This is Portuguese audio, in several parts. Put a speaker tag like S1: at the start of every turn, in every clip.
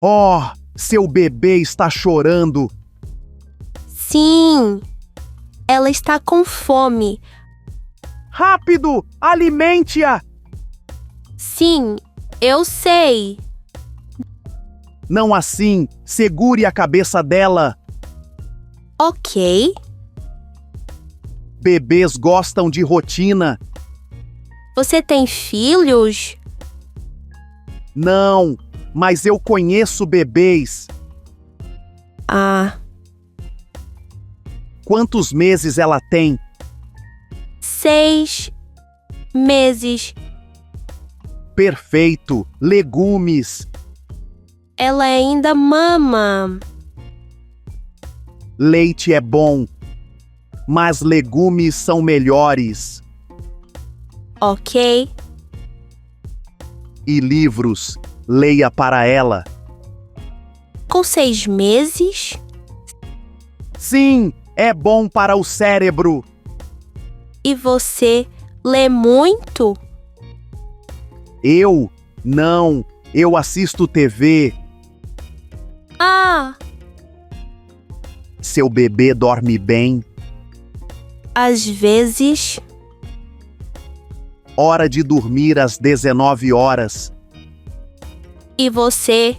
S1: Oh, seu bebê está chorando.
S2: Sim, ela está com fome.
S1: Rápido, alimente-a!
S2: Sim, eu sei.
S1: Não assim, segure a cabeça dela.
S2: Ok.
S1: Bebês gostam de rotina.
S2: Você tem filhos?
S1: Não, mas eu conheço bebês.
S2: Ah,
S1: Quantos meses ela tem?
S2: 6 meses.
S1: Perfeito, legumes.
S2: Ela ainda mama.
S1: Leite é bom, mas legumes são melhores.
S2: Ok.
S1: E livros, leia para ela.
S2: Com 6 meses?
S1: Sim, é bom para o cérebro.
S2: E você lê muito?
S1: Eu? Não, eu assisto TV.
S2: Ah,
S1: Seu bebê dorme bem.
S2: às vezes.
S1: Hora de dormir às 19 horas.
S2: E você?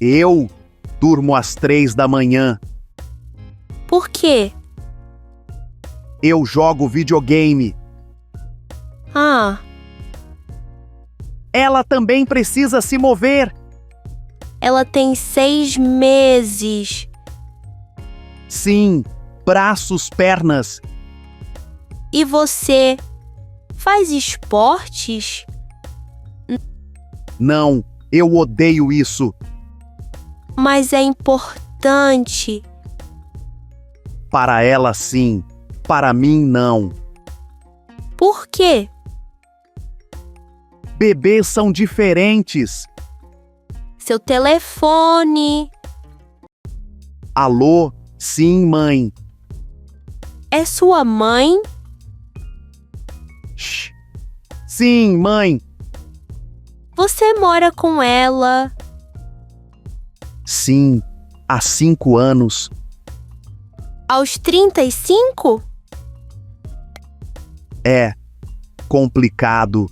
S1: Eu durmo às 3 da manhã.
S2: Por quê?
S1: Eu jogo videogame.
S2: Ah,
S1: Ela também precisa se mover.
S2: ela tem 6 meses.
S1: Sim, braços, pernas.
S2: E você faz esportes?
S1: Não, eu odeio isso.
S2: Mas é importante.
S1: Para ela, sim. Para mim, não.
S2: Por quê?
S1: Bebês são diferentes.
S2: Seu telefone.
S1: Alô? Sim, mãe.
S2: É sua mãe?
S1: Shh. Sim, mãe.
S2: Você mora com ela?
S1: Sim, há 5 anos.
S2: Aos 35?
S1: É complicado.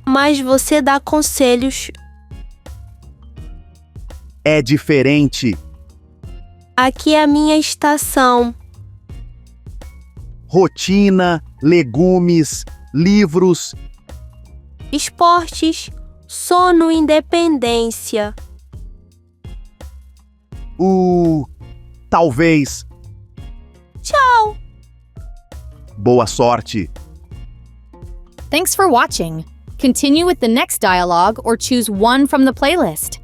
S2: Mas você dá conselhos.
S1: É diferente.
S2: Aqui é a minha estação.
S1: Rotina, legumes, livros.
S2: Esportes, sono, independência.
S1: Talvez.
S2: Tchau!
S1: Boa sorte.
S3: Thanks for watching. Continue with the next dialogue or choose one from the playlist.